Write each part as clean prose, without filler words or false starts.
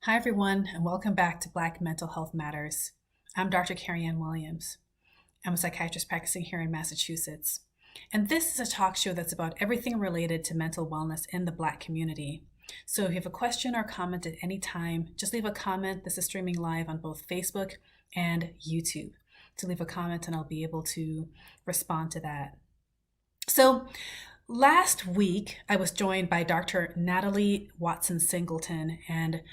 Hi, everyone, and welcome back to Black Mental Health Matters. I'm Dr. Carrie Ann Williams. I'm a psychiatrist practicing here in Massachusetts. And this is a talk show that's about everything related to mental wellness in the Black community. So if you have a question or comment at any time, just leave a comment. This is streaming live on both Facebook and YouTube. To leave a comment and I'll be able to respond to that. So last week, I was joined by Dr. Natalie Watson-Singleton, and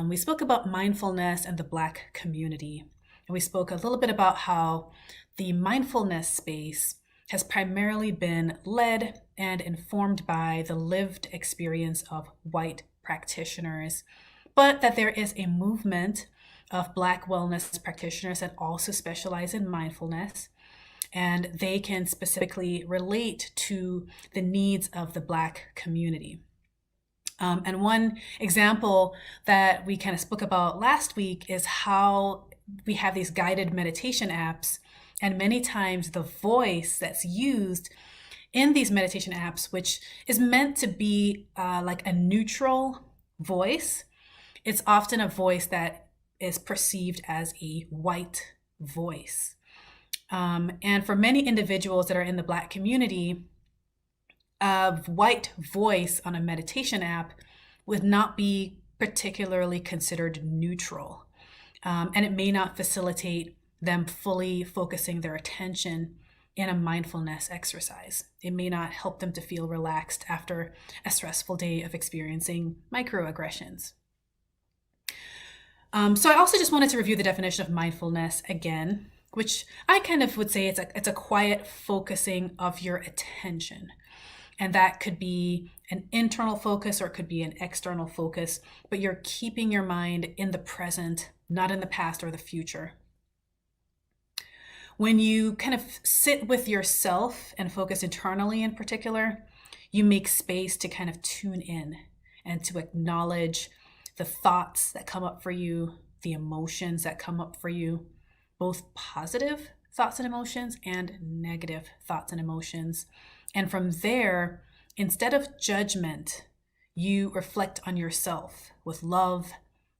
we spoke about mindfulness and the Black community. And we spoke a little bit about how the mindfulness space has primarily been led and informed by the lived experience of white practitioners, but that there is a movement of Black wellness practitioners that also specialize in mindfulness, and they can specifically relate to the needs of the Black community. And one example that we kind of spoke about last week is how we have these guided meditation apps, and many times the voice that's used in these meditation apps, which is meant to be like a neutral voice, it's often a voice that is perceived as a white voice. And for many individuals that are in the Black community, a white voice on a meditation app would not be particularly considered neutral. And it may not facilitate them fully focusing their attention in a mindfulness exercise. It may not help them to feel relaxed after a stressful day of experiencing microaggressions. So I also just wanted to review the definition of mindfulness again, which I kind of would say it's a quiet focusing of your attention. And that could be an internal focus or it could be an external focus, but you're keeping your mind in the present, not in the past or the future. When you kind of sit with yourself and focus internally in particular, you make space to kind of tune in and to acknowledge the thoughts that come up for you, the emotions that come up for you, both positive thoughts and emotions and negative thoughts and emotions. And from there, instead of judgment, you reflect on yourself with love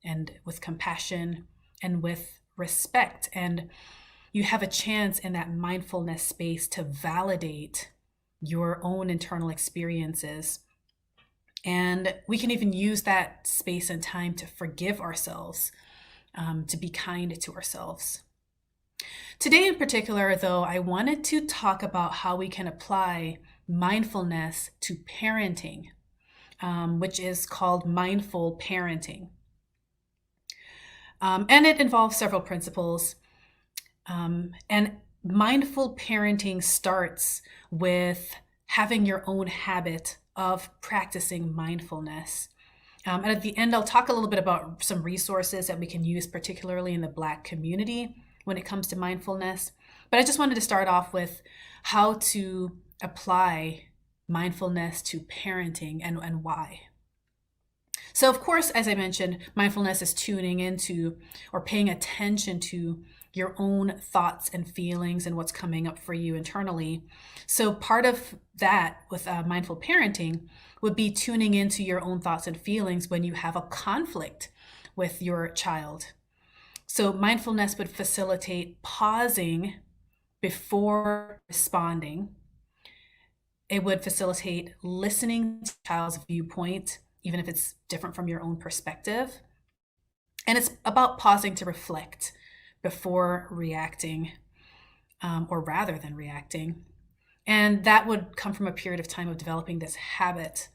and with compassion and with respect. And you have a chance in that mindfulness space to validate your own internal experiences. And we can even use that space and time to forgive ourselves, to be kind to ourselves. Today in particular, though, I wanted to talk about how we can apply mindfulness to parenting, which is called mindful parenting. And it involves several principles. And mindful parenting starts with having your own habit of practicing mindfulness. And at the end, I'll talk a little bit about some resources that we can use, particularly in the Black community, when it comes to mindfulness. But I just wanted to start off with how to apply mindfulness to parenting and why. So of course, as I mentioned, mindfulness is tuning into or paying attention to your own thoughts and feelings and what's coming up for you internally. So part of that with mindful parenting would be tuning into your own thoughts and feelings when you have a conflict with your child. So mindfulness would facilitate pausing before responding. It would facilitate listening to the child's viewpoint, even if it's different from your own perspective. And it's about pausing to reflect before reacting, or rather than reacting. And that would come from a period of time of developing this habit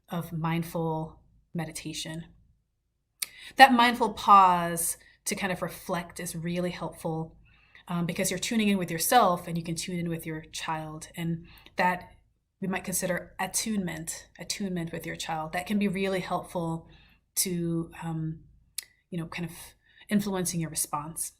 of mindful meditation. That mindful pause to kind of reflect is really helpful because you're tuning in with yourself and you can tune in with your child. And that we might consider attunement with your child. That can be really helpful to, kind of influencing your response.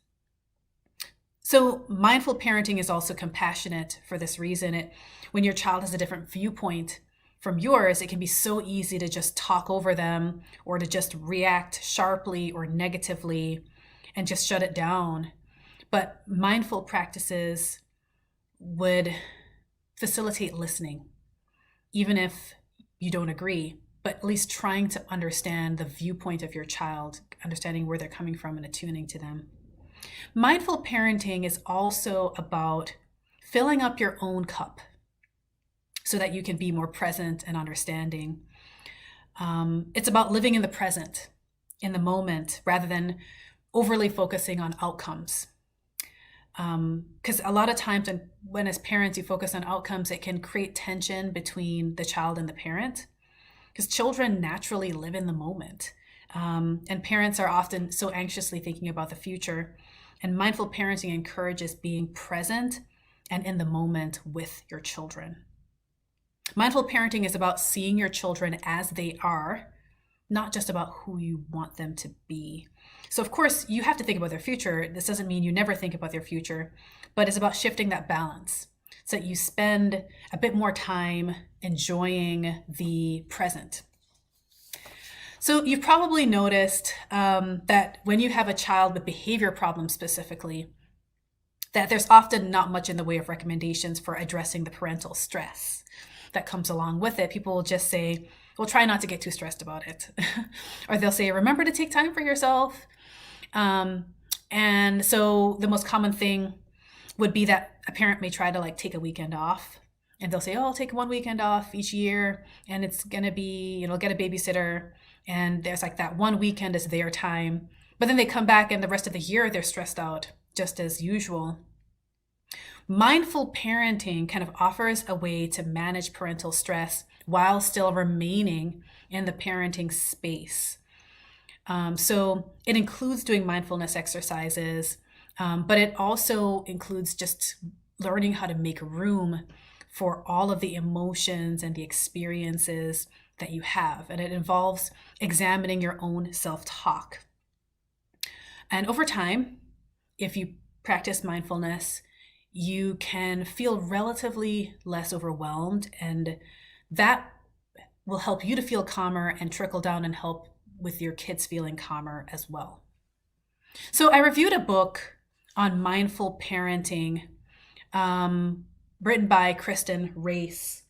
So mindful parenting is also compassionate for this reason. When your child has a different viewpoint from yours, it can be so easy to just talk over them or to just react sharply or negatively and just shut it down. But mindful practices would facilitate listening, even if you don't agree. but at least trying to understand the viewpoint of your child, understanding where they're coming from and attuning to them. Mindful parenting is also about filling up your own cup so that you can be more present and understanding. It's about living in the present, in the moment, rather than overly focusing on outcomes. Because a lot of times when as parents you focus on outcomes, it can create tension between the child and the parent, because children naturally live in the moment. And parents are often so anxiously thinking about the future. And mindful parenting encourages being present and in the moment with your children. Mindful parenting is about seeing your children as they are, not just about who you want them to be. So of course, you have to think about their future. This doesn't mean you never think about their future, but it's about shifting that balance so that you spend a bit more time enjoying the present. So you've probably noticed that when you have a child with behavior problems specifically, that there's often not much in the way of recommendations for addressing the parental stress that comes along with it. People will just say, well, try not to get too stressed about it. Or they'll say, remember to take time for yourself. And so the most common thing would be that a parent may try to take a weekend off, and they'll say, oh, I'll take one weekend off each year, and it's going to be, get a babysitter. And there's that one weekend is their time. But then they come back and the rest of the year they're stressed out just as usual. Mindful parenting kind of offers a way to manage parental stress while still remaining in the parenting space. So it includes doing mindfulness exercises, but it also includes just learning how to make room for all of the emotions and the experiences that you have. And it involves examining your own self-talk. And over time, if you practice mindfulness, you can feel relatively less overwhelmed, and that will help you to feel calmer and trickle down and help with your kids feeling calmer as well. So I reviewed a book on mindful parenting written by Kristen Race.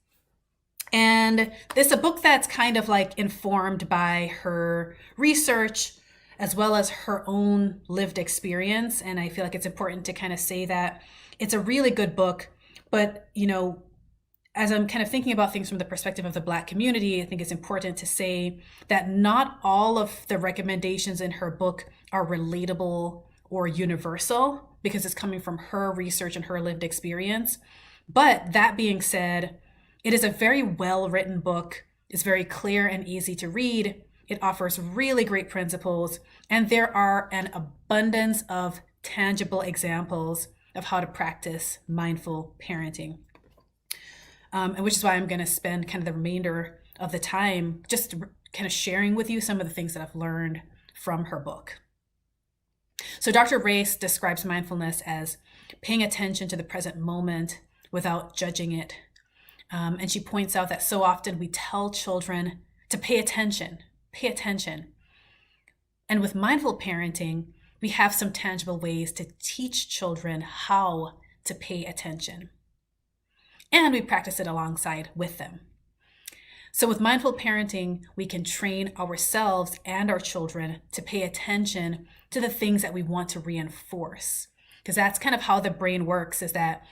And this is a book that's kind of informed by her research as well as her own lived experience. And I feel like it's important to kind of say that it's a really good book, but as I'm kind of thinking about things from the perspective of the Black community, I think it's important to say that not all of the recommendations in her book are relatable or universal because it's coming from her research and her lived experience. But that being said, it is a very well-written book. It's very clear and easy to read. It offers really great principles, and there are an abundance of tangible examples of how to practice mindful parenting. And which is why I'm going to spend kind of the remainder of the time just kind of sharing with you some of the things that I've learned from her book. So Dr. Race describes mindfulness as paying attention to the present moment without judging it. And she points out that so often we tell children to pay attention. And with mindful parenting, we have some tangible ways to teach children how to pay attention. And we practice it alongside with them. So with mindful parenting, we can train ourselves and our children to pay attention to the things that we want to reinforce. Because that's kind of how the brain works, is that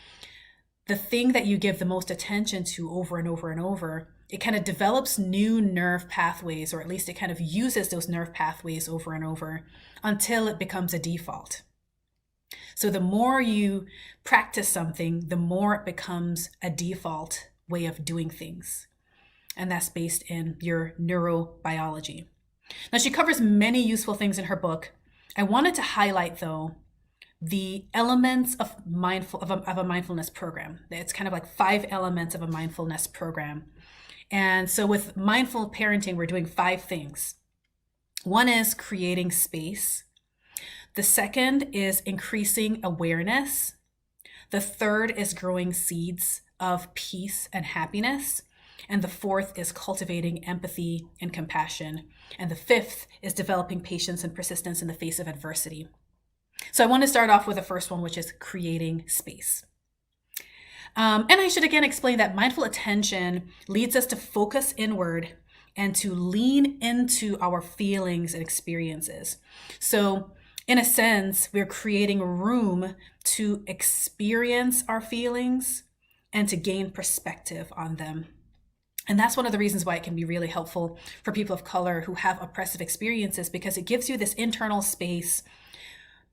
the thing that you give the most attention to over and over and over, it kind of develops new nerve pathways, or at least it kind of uses those nerve pathways over and over until it becomes a default. So the more you practice something, the more it becomes a default way of doing things. And that's based in your neurobiology. Now, she covers many useful things in her book. I wanted to highlight, though, the elements of a mindfulness program. It's kind of 5 elements of a mindfulness program. And so with mindful parenting, we're doing 5 things. One is creating space. The second is increasing awareness. The third is growing seeds of peace and happiness. And the fourth is cultivating empathy and compassion. And the fifth is developing patience and persistence in the face of adversity. So I want to start off with the first one, which is creating space. And I should again explain that mindful attention leads us to focus inward and to lean into our feelings and experiences. So, in a sense, we're creating room to experience our feelings and to gain perspective on them. And that's one of the reasons why it can be really helpful for people of color who have oppressive experiences, because it gives you this internal space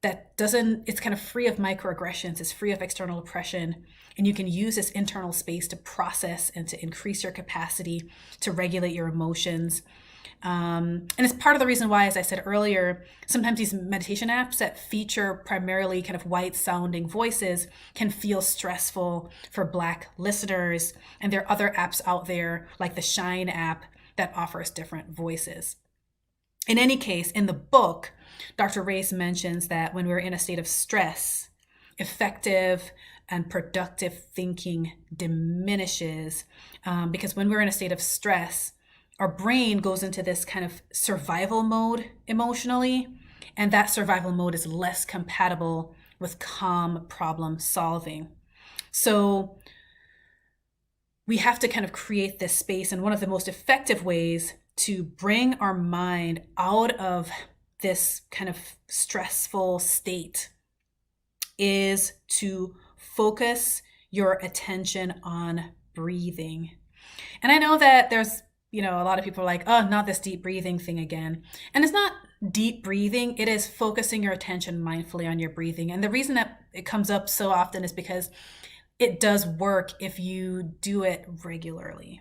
that it's kind of free of microaggressions, it's free of external oppression, and you can use this internal space to process and to increase your capacity to regulate your emotions. And it's part of the reason why, as I said earlier, sometimes these meditation apps that feature primarily kind of white sounding voices can feel stressful for Black listeners. And there are other apps out there like the Shine app that offers different voices. In any case, in the book, Dr. Race mentions that when we're in a state of stress, effective and productive thinking diminishes, because when we're in a state of stress, our brain goes into this kind of survival mode emotionally, and that survival mode is less compatible with calm problem solving. So we have to kind of create this space, and one of the most effective ways to bring our mind out of this kind of stressful state is to focus your attention on breathing. And I know that there's a lot of people are like, oh, not this deep breathing thing again. And it's not deep breathing. It is focusing your attention mindfully on your breathing. And the reason that it comes up so often is because it does work if you do it regularly.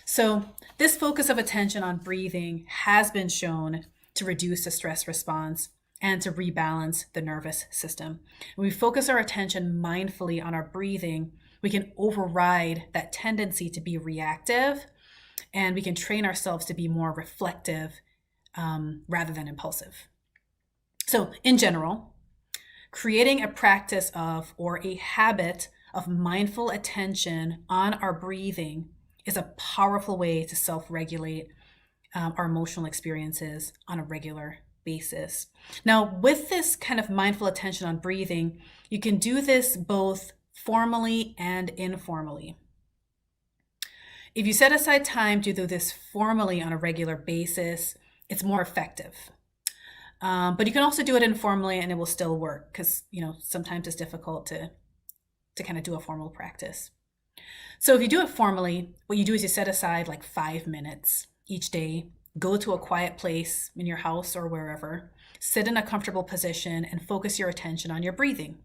So this focus of attention on breathing has been shown to reduce the stress response and to rebalance the nervous system. When we focus our attention mindfully on our breathing, we can override that tendency to be reactive, and we can train ourselves to be more reflective rather than impulsive. So in general, creating a practice of or a habit of mindful attention on our breathing is a powerful way to self-regulate our emotional experiences on a regular basis. Now, with this kind of mindful attention on breathing, you can do this both formally and informally. If you set aside time to do this formally on a regular basis, it's more effective. But you can also do it informally and it will still work, because sometimes it's difficult to kind of do a formal practice. So if you do it formally, what you do is you set aside like 5 minutes each day, go to a quiet place in your house or wherever, sit in a comfortable position and focus your attention on your breathing.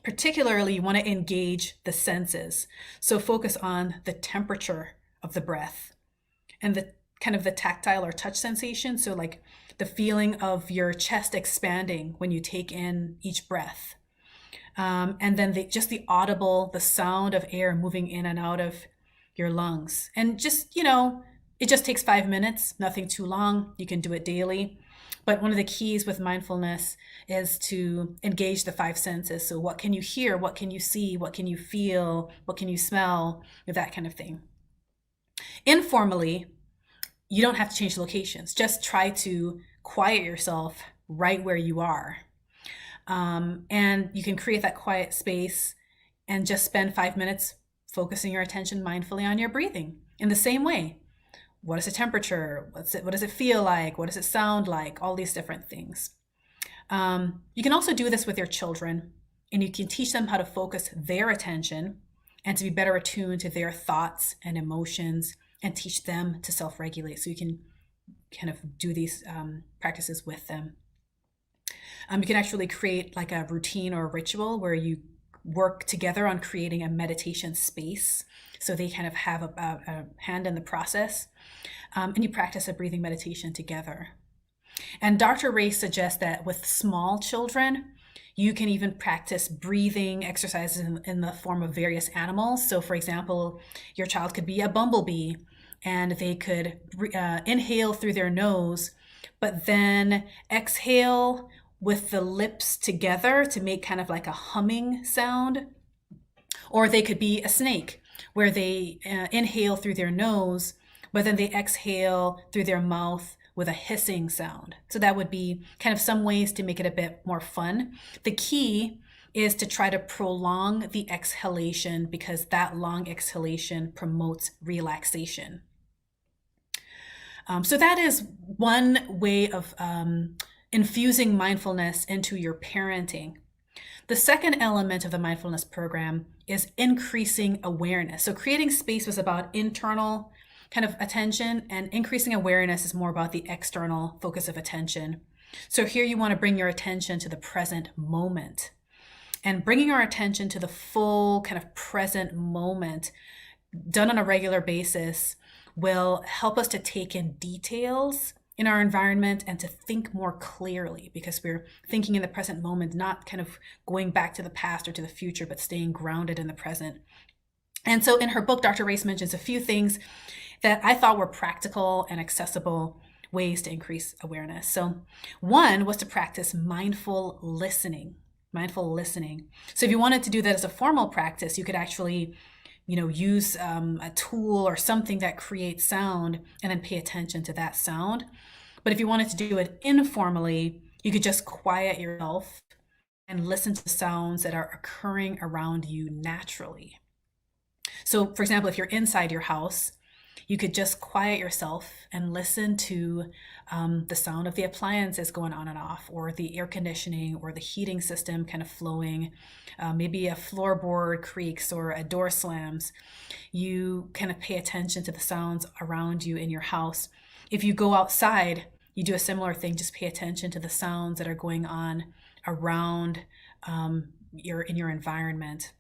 Particularly, you want to engage the senses. So focus on the temperature of the breath and the kind of the tactile or touch sensation. So like the feeling of your chest expanding when you take in each breath. And then the audible, the sound of air moving in and out of your lungs. And just, it just takes 5 minutes, nothing too long. You can do it daily. But one of the keys with mindfulness is to engage the 5 senses. So what can you hear? What can you see? What can you feel? What can you smell? That kind of thing. Informally, you don't have to change locations. Just try to quiet yourself right where you are. And you can create that quiet space and just spend 5 minutes focusing your attention mindfully on your breathing in the same way. What is the temperature? What does it feel like? What does it sound like? All these different things. You can also do this with your children, and you can teach them how to focus their attention and to be better attuned to their thoughts and emotions, and teach them to self-regulate. So you can kind of do these practices with them. You can actually create like a routine or a ritual where you work together on creating a meditation space. So they kind of have a hand in the process, and you practice a breathing meditation together. And Dr. Race suggests that with small children, you can even practice breathing exercises in the form of various animals. So for example, your child could be a bumblebee, and they could inhale through their nose, but then exhale with the lips together to make kind of like a humming sound. Or they could be a snake, where they inhale through their nose, but then they exhale through their mouth with a hissing sound. So that would be kind of some ways to make it a bit more fun. The key is to try to prolong the exhalation, because that long exhalation promotes relaxation. So that is one way of infusing mindfulness into your parenting. The second element of the mindfulness program is increasing awareness. So creating space was about internal kind of attention, and increasing awareness is more about the external focus of attention. So here you want to bring your attention to the present moment. And bringing our attention to the full kind of present moment done on a regular basis will help us to take in details in our environment and to think more clearly, because we're thinking in the present moment, not kind of going back to the past or to the future, but staying grounded in the present. And so in her book, Dr. Race mentions a few things that I thought were practical and accessible ways to increase awareness. So one was to practice mindful listening. Mindful listening. So if you wanted to do that as a formal practice, you could actually use a tool or something that creates sound and then pay attention to that sound. But if you wanted to do it informally, you could just quiet yourself and listen to sounds that are occurring around you naturally. So for example, if you're inside your house, you could just quiet yourself and listen to the sound of the appliances going on and off, or the air conditioning or the heating system kind of flowing. Maybe a floorboard creaks or a door slams. You kind of pay attention to the sounds around you in your house. If you go outside, you do a similar thing. Just pay attention to the sounds that are going on around in your environment.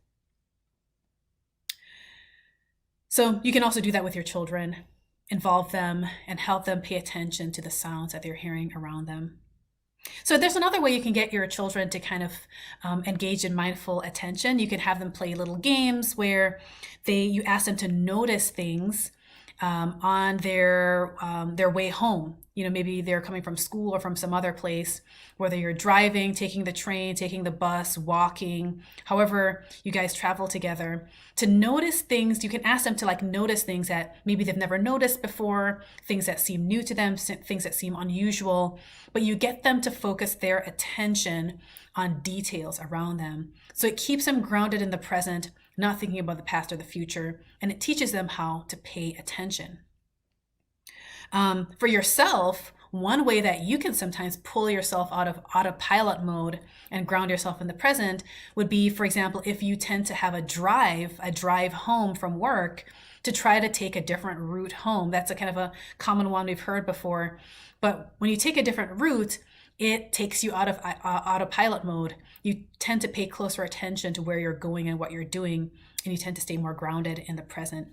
So you can also do that with your children. Involve them and help them pay attention to the sounds that they're hearing around them. So there's another way you can get your children to kind of engage in mindful attention. You can have them play little games where you ask them to notice things on their way home. Maybe they're coming from school or from some other place, whether you're driving, taking the train, taking the bus, walking, however you guys travel together, to notice things. You can ask them to notice things that maybe they've never noticed before, things that seem new to them, things that seem unusual, but you get them to focus their attention on details around them. So it keeps them grounded in the present, not thinking about the past or the future, and it teaches them how to pay attention. For yourself, one way that you can sometimes pull yourself out of autopilot mode and ground yourself in the present would be, for example, if you tend to have a drive home from work, to try to take a different route home. That's a kind of a common one we've heard before. But when you take a different route, it takes you out of autopilot mode. You tend to pay closer attention to where you're going and what you're doing, and you tend to stay more grounded in the present.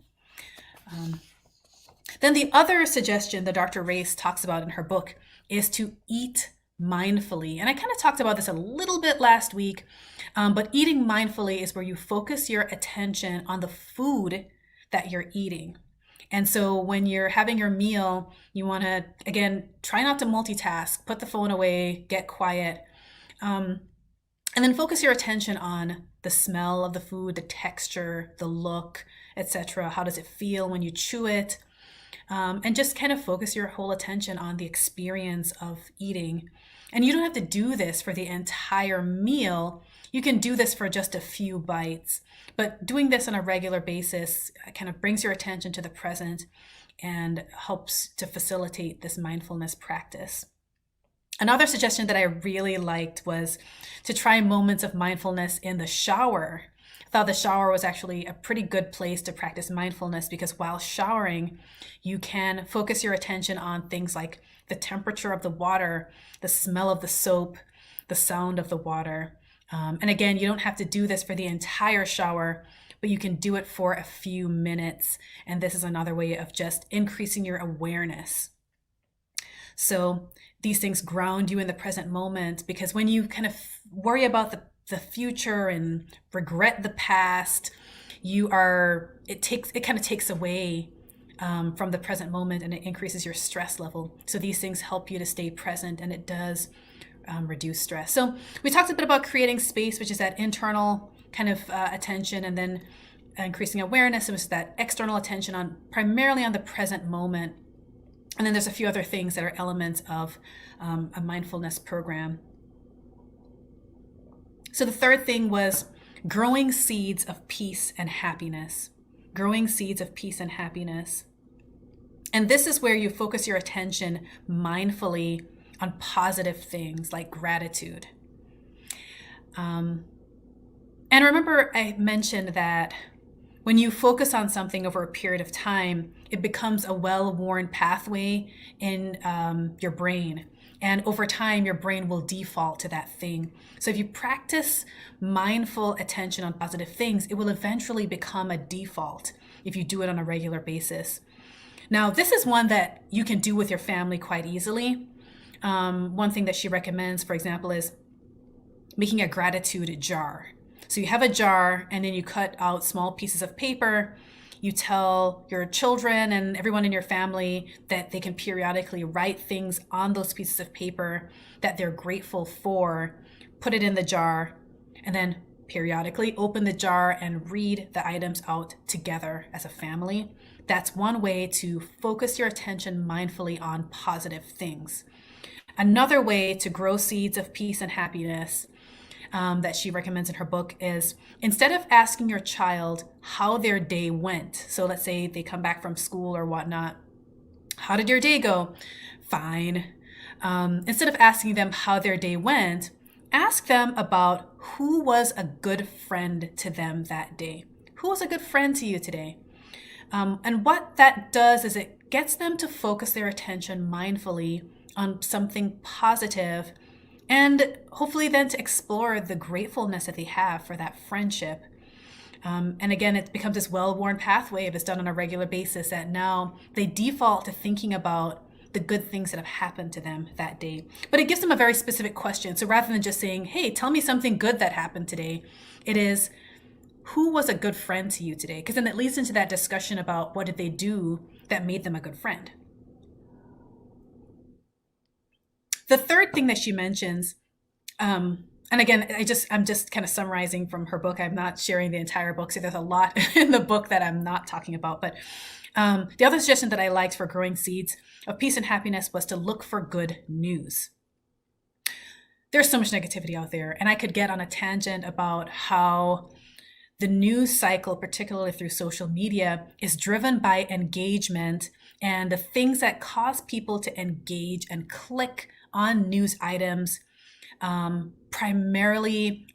Then the other suggestion that Dr. Race talks about in her book is to eat mindfully. And I kind of talked about this a little bit last week, but eating mindfully is where you focus your attention on the food that you're eating. And so when you're having your meal, you want to, again, try not to multitask, put the phone away, get quiet, and then focus your attention on the smell of the food, the texture, the look, etc. How does it feel when you chew it? And just kind of focus your whole attention on the experience of eating. And you don't have to do this for the entire meal. You can do this for just a few bites. But doing this on a regular basis kind of brings your attention to the present and helps to facilitate this mindfulness practice. Another suggestion that I really liked was to try moments of mindfulness in the shower. I thought the shower was actually a pretty good place to practice mindfulness, because while showering, you can focus your attention on things like the temperature of the water, the smell of the soap, the sound of the water. And again, you don't have to do this for the entire shower, but you can do it for a few minutes. And this is another way of just increasing your awareness. So these things ground you in the present moment, because when you kind of worry about the future and regret the past, it kind of takes away from the present moment, and it increases your stress level. So these things help you to stay present, and it does reduce stress. So we talked a bit about creating space, which is that internal kind of attention, and then increasing awareness, which is that external attention primarily on the present moment. And then there's a few other things that are elements of a mindfulness program. So the third thing was growing seeds of peace and happiness. Growing seeds of peace and happiness. And this is where you focus your attention mindfully on positive things like gratitude. And remember, I mentioned that when you focus on something over a period of time, it becomes a well-worn pathway in your brain. And over time, your brain will default to that thing. So if you practice mindful attention on positive things, it will eventually become a default if you do it on a regular basis. Now, this is one that you can do with your family quite easily. One thing that she recommends, for example, is making a gratitude jar. So you have a jar and then you cut out small pieces of paper. You tell your children and everyone in your family that they can periodically write things on those pieces of paper that they're grateful for, put it in the jar, and then periodically open the jar and read the items out together as a family. That's one way to focus your attention mindfully on positive things. Another way to grow seeds of peace and happiness that she recommends in her book is, instead of asking your child how their day went, so let's say they come back from school or whatnot, how did your day go? Fine. Instead of asking them how their day went, ask them about who was a good friend to them that day. Who was a good friend to you today? And what that does is it gets them to focus their attention mindfully on something positive, and hopefully then to explore the gratefulness that they have for that friendship. And again, it becomes this well-worn pathway if it's done on a regular basis, that now they default to thinking about the good things that have happened to them that day. But it gives them a very specific question. So rather than just saying, hey, tell me something good that happened today, it is, who was a good friend to you today? Because then it leads into that discussion about what did they do that made them a good friend. The third thing that she mentions, and again, I'm just kind of summarizing from her book. I'm not sharing the entire book, so there's a lot in the book that I'm not talking about. But the other suggestion that I liked for growing seeds of peace and happiness was to look for good news. There's so much negativity out there, and I could get on a tangent about how the news cycle, particularly through social media, is driven by engagement, and the things that cause people to engage and click on news items primarily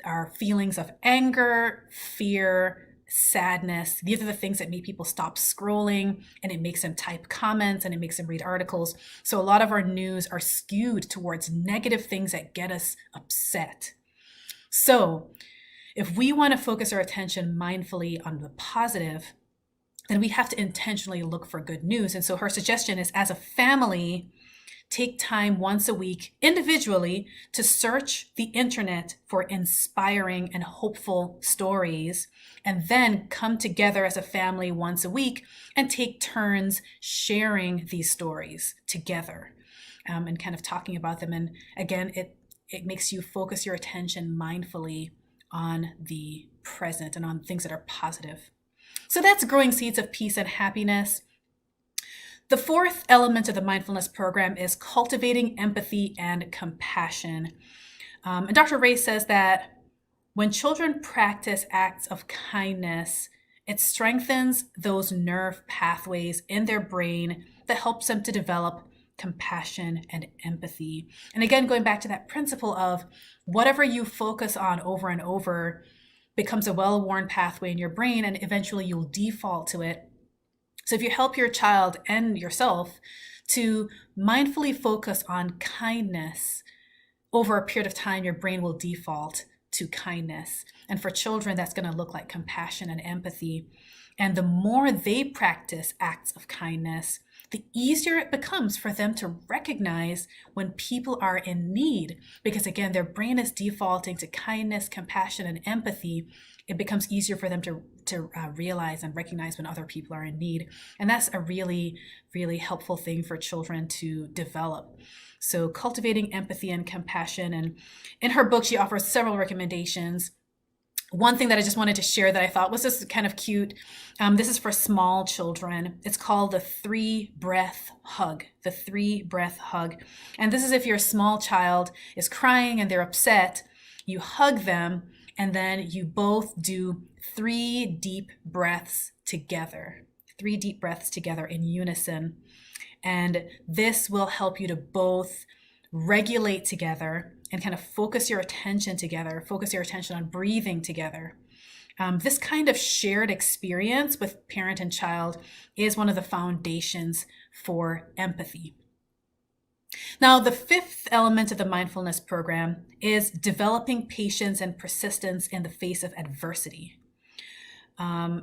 are feelings of anger, fear, sadness. These are the things that make people stop scrolling, and it makes them type comments, and it makes them read articles. So a lot of our news are skewed towards negative things that get us upset. So if we want to focus our attention mindfully on the positive, then we have to intentionally look for good news. And so her suggestion is, as a family, take time once a week individually to search the internet for inspiring and hopeful stories, and then come together as a family once a week and take turns sharing these stories together, and kind of talking about them. And again, it makes you focus your attention mindfully on the present and on things that are positive. So that's growing seeds of peace and happiness. The fourth element of the mindfulness program is cultivating empathy and compassion. And Dr. Race says that when children practice acts of kindness, it strengthens those nerve pathways in their brain that helps them to develop compassion and empathy. And again, going back to that principle of whatever you focus on over and over becomes a well-worn pathway in your brain, and eventually you'll default to it. So if you help your child and yourself to mindfully focus on kindness, over a period of time, your brain will default to kindness. And for children, that's going to look like compassion and empathy. And the more they practice acts of kindness, the easier it becomes for them to recognize when people are in need. Because again, their brain is defaulting to kindness, compassion, and empathy. It becomes easier for them to realize and recognize when other people are in need. And that's a really, really helpful thing for children to develop. So cultivating empathy and compassion. And in her book, she offers several recommendations. One thing that I just wanted to share that I thought was just kind of cute. This is for small children. It's called the 3-breath hug. The 3-breath hug. And this is if your small child is crying and they're upset, you hug them, and then you both do 3 deep breaths together. 3 deep breaths together in unison. And this will help you to both regulate together and kind of focus your attention together, focus your attention on breathing together. This kind of shared experience with parent and child is one of the foundations for empathy. Now, the 5th element of the mindfulness program is developing patience and persistence in the face of adversity. I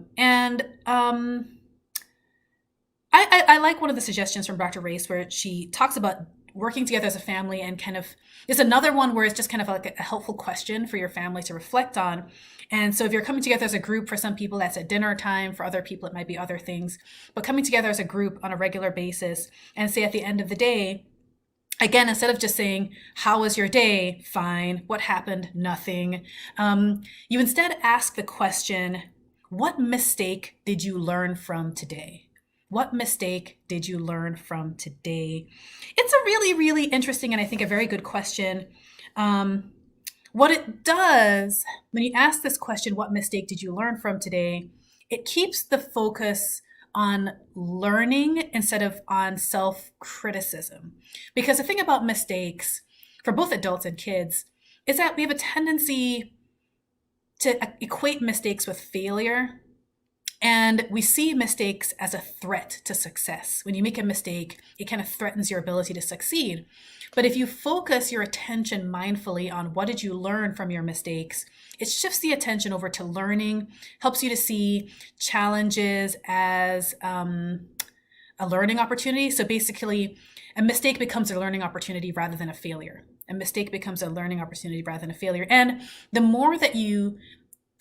like one of the suggestions from Dr. Race where she talks about working together as a family, and kind of there's another one where it's just kind of like a helpful question for your family to reflect on. And so if you're coming together as a group, for some people that's at dinner time, for other people it might be other things, but coming together as a group on a regular basis and say at the end of the day, again, instead of just saying, how was your day? Fine. What happened? Nothing. You instead ask the question, what mistake did you learn from today? What mistake did you learn from today? It's a really, really interesting and I think a very good question. What it does, when you ask this question, what mistake did you learn from today? It keeps the focus on learning instead of on self-criticism. Because the thing about mistakes, for both adults and kids, is that we have a tendency to equate mistakes with failure. And we see mistakes as a threat to success. When you make a mistake, it kind of threatens your ability to succeed. But if you focus your attention mindfully on what did you learn from your mistakes, it shifts the attention over to learning, helps you to see challenges as a learning opportunity. So basically, a mistake becomes a learning opportunity rather than a failure. A mistake becomes a learning opportunity rather than a failure. And the more that you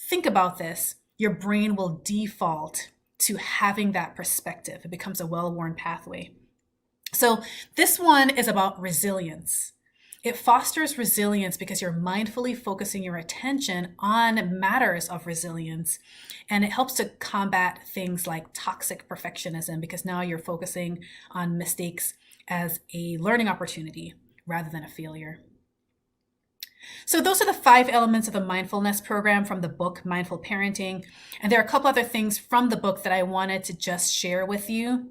think about this, your brain will default to having that perspective. It becomes a well-worn pathway. So this one is about resilience. It fosters resilience because you're mindfully focusing your attention on matters of resilience. And it helps to combat things like toxic perfectionism because now you're focusing on mistakes as a learning opportunity rather than a failure. So those are the 5 elements of the mindfulness program from the book, Mindful Parenting. And there are a couple other things from the book that I wanted to just share with you.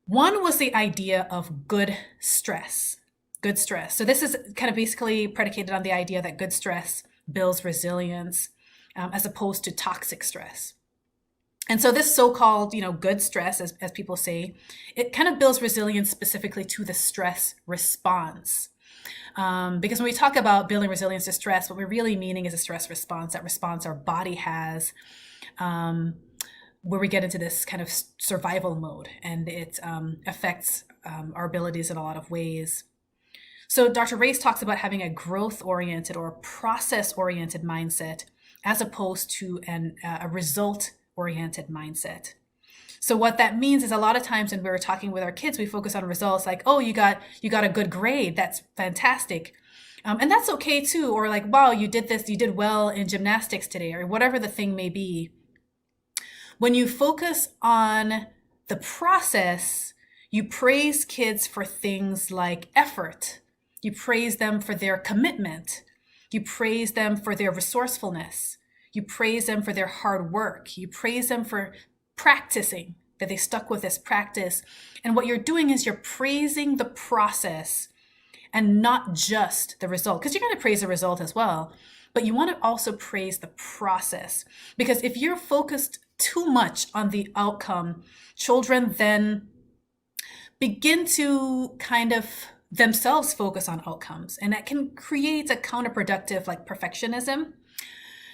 One was the idea of good stress. Good stress. So this is kind of basically predicated on the idea that good stress builds resilience as opposed to toxic stress. And so this so-called, good stress, as people say, it kind of builds resilience specifically to the stress response. Because when we talk about building resilience to stress, what we're really meaning is a stress response, that response our body has, where we get into this kind of survival mode, and it affects our abilities in a lot of ways. So Dr. Race talks about having a growth-oriented or process-oriented mindset as opposed to a result-oriented mindset. So what that means is a lot of times when we're talking with our kids, we focus on results like, oh, you got a good grade. That's fantastic. And that's okay too. Or like, wow, you did this, you did well in gymnastics today, or whatever the thing may be. When you focus on the process, you praise kids for things like effort. You praise them for their commitment. You praise them for their resourcefulness. You praise them for their hard work. You praise them for practicing, that they stuck with this practice. And what you're doing is you're praising the process and not just the result, because you're going to praise the result as well, but you want to also praise the process. Because if you're focused too much on the outcome, children then begin to kind of themselves focus on outcomes, and that can create a counterproductive like perfectionism.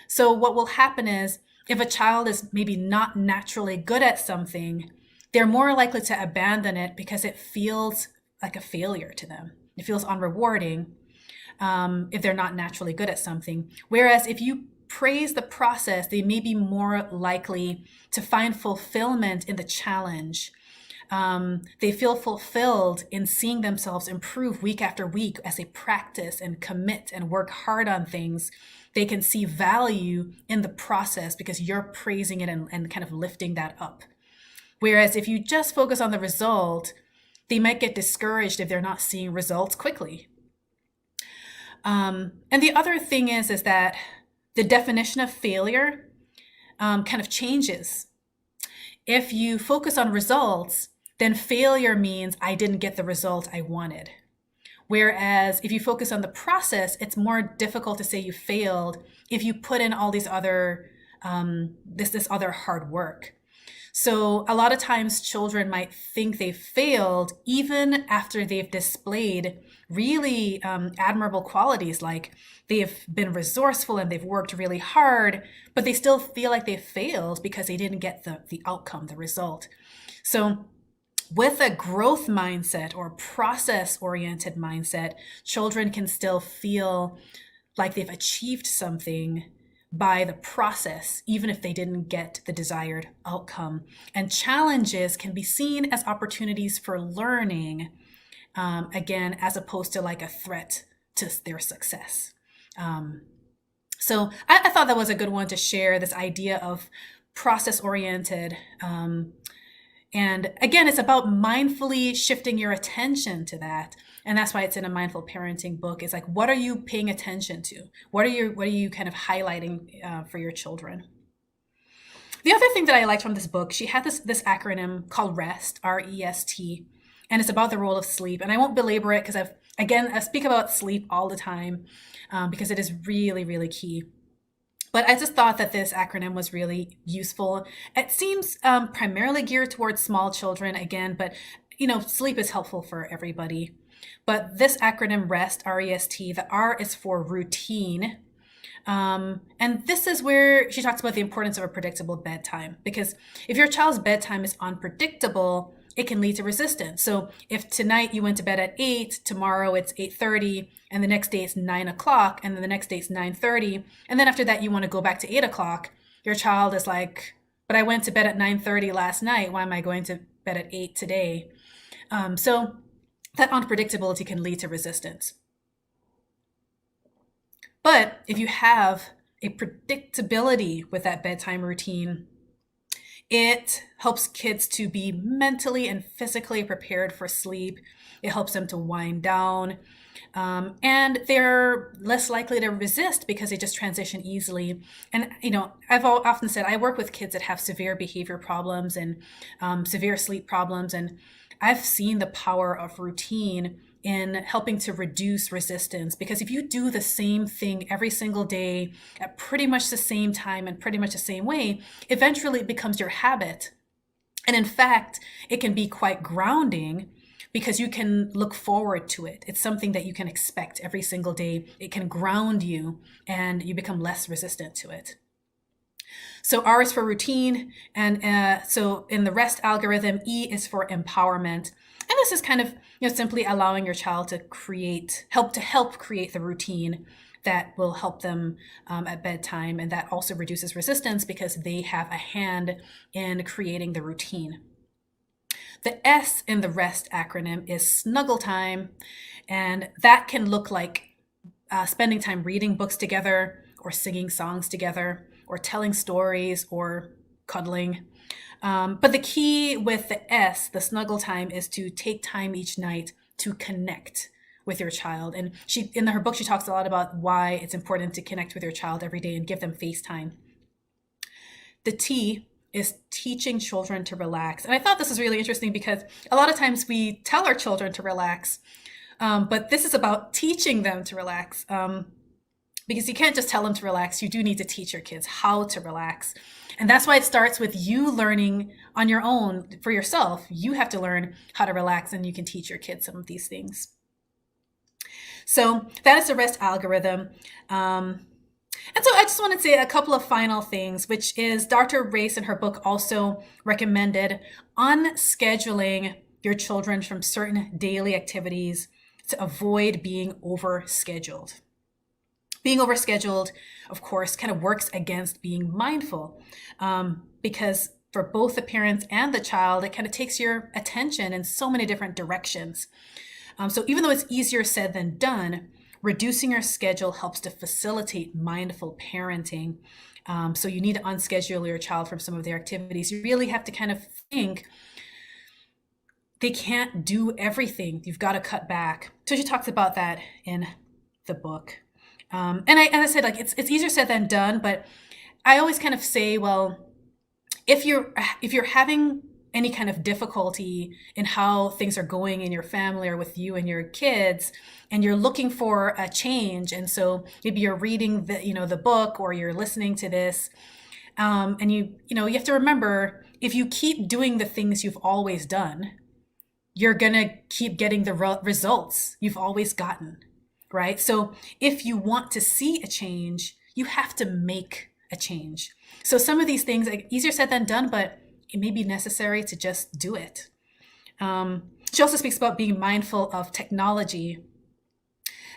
So what will happen is, if a child is maybe not naturally good at something, they're more likely to abandon it because it feels like a failure to them. It feels unrewarding if they're not naturally good at something. Whereas if you praise the process, they may be more likely to find fulfillment in the challenge. They feel fulfilled in seeing themselves improve week after week as they practice and commit and work hard on things. They can see value in the process because you're praising it and kind of lifting that up. Whereas if you just focus on the result, they might get discouraged if they're not seeing results quickly. And the other thing is that the definition of failure kind of changes. If you focus on results, then failure means I didn't get the result I wanted. Whereas if you focus on the process, it's more difficult to say you failed if you put in all these other this other hard work. So a lot of times children might think they failed even after they've displayed really admirable qualities, like they've been resourceful and they've worked really hard, but they still feel like they failed because they didn't get the outcome, the result. So with a growth mindset or process-oriented mindset, children can still feel like they've achieved something by the process, even if they didn't get the desired outcome. And challenges can be seen as opportunities for learning, again, as opposed to like a threat to their success. So I thought that was a good one to share, this idea of process-oriented. And again, it's about mindfully shifting your attention to that. And that's why it's in a mindful parenting book. It's like, what are you paying attention to? What are you kind of highlighting for your children? The other thing that I liked from this book, she had this acronym called REST, R-E-S-T, and it's about the role of sleep. And I won't belabor it because I speak about sleep all the time because it is really, really key. But I just thought that this acronym was really useful. It seems primarily geared towards small children again, but sleep is helpful for everybody. But this acronym REST, R-E-S-T, the R is for routine. And this is where she talks about the importance of a predictable bedtime, because if your child's bedtime is unpredictable, it can lead to resistance. So if tonight you went to bed at 8, tomorrow it's 8:30, and the next day it's 9 o'clock, and then the next day it's 9:30, and then after that you want to go back to 8 o'clock, your child is like, but I went to bed at 9:30 last night, why am I going to bed at 8 today? So that unpredictability can lead to resistance. But if you have a predictability with that bedtime routine, it helps kids to be mentally and physically prepared for sleep. It helps them to wind down. And they're less likely to resist because they just transition easily. And, I've often said I work with kids that have severe behavior problems and severe sleep problems. And I've seen the power of routine in helping to reduce resistance, because if you do the same thing every single day at pretty much the same time and pretty much the same way, eventually it becomes your habit. And in fact, it can be quite grounding because you can look forward to it. It's something that you can expect every single day. It can ground you and you become less resistant to it. So R is for routine, and so in the REST algorithm, E is for empowerment. And this is kind of simply allowing your child to help create the routine that will help them at bedtime, and that also reduces resistance because they have a hand in creating the routine. The S in the REST acronym is Snuggle Time, and that can look like spending time reading books together, or singing songs together, or telling stories, or cuddling. But the key with the S, the Snuggle Time, is to take time each night to connect with your child. And in her book, she talks a lot about why it's important to connect with your child every day and give them FaceTime. The T is teaching children to relax. And I thought this was really interesting because a lot of times we tell our children to relax, but this is about teaching them to relax. Because you can't just tell them to relax. You do need to teach your kids how to relax. And that's why it starts with you learning on your own for yourself. You have to learn how to relax, and you can teach your kids some of these things. So that is the REST algorithm. And so I just want to say a couple of final things, which is Dr. Race in her book also recommended unscheduling your children from certain daily activities to avoid being overscheduled. Being overscheduled, of course, kind of works against being mindful because for both the parents and the child, it kind of takes your attention in so many different directions. So even though it's easier said than done, reducing your schedule helps to facilitate mindful parenting. So you need to unschedule your child from some of their activities. You really have to kind of think they can't do everything. You've got to cut back. So she talks about that in the book. And I said, like, it's easier said than done, but I always kind of say, well, if you're having any kind of difficulty in how things are going in your family or with you and your kids, and you're looking for a change, and so maybe you're reading the book, or you're listening to this, and you have to remember, if you keep doing the things you've always done, you're gonna keep getting the results you've always gotten, right? So if you want to see a change, you have to make a change. So some of these things, like, easier said than done, but it may be necessary to just do it. She also speaks about being mindful of technology.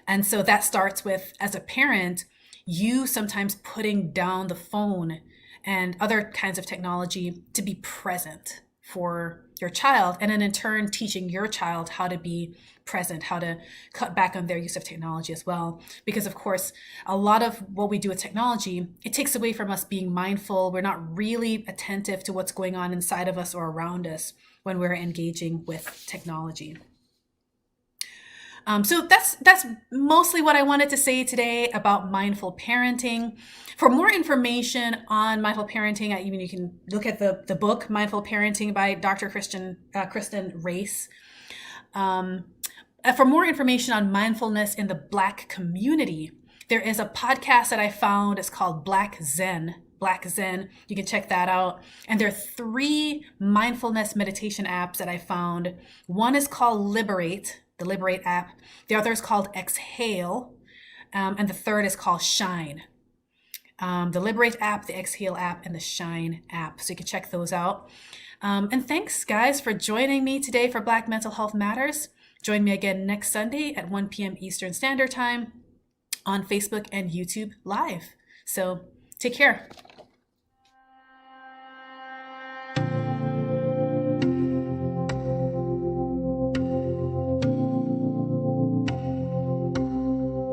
And so that starts with, as a parent, you sometimes putting down the phone and other kinds of technology to be present for your child, and then in turn teaching your child how to be present, how to cut back on their use of technology as well. Because of course, a lot of what we do with technology, it takes away from us being mindful. We're not really attentive to what's going on inside of us or around us when we're engaging with technology. So that's mostly what I wanted to say today about mindful parenting. For more information on mindful parenting, you can look at the book Mindful Parenting by Dr. Kristen Race. For more information on mindfulness in the Black community, there is a podcast that I found. It's called Black Zen. You can check that out. And there are 3 mindfulness meditation apps that I found. One is called Liberate, the Liberate app. The other is called Exhale. And the third is called Shine. The Liberate app, the Exhale app, and the Shine app. So you can check those out. And thanks, guys, for joining me today for Black Mental Health Matters. Join me again next Sunday at 1 p.m. Eastern Standard Time on Facebook and YouTube Live. So take care.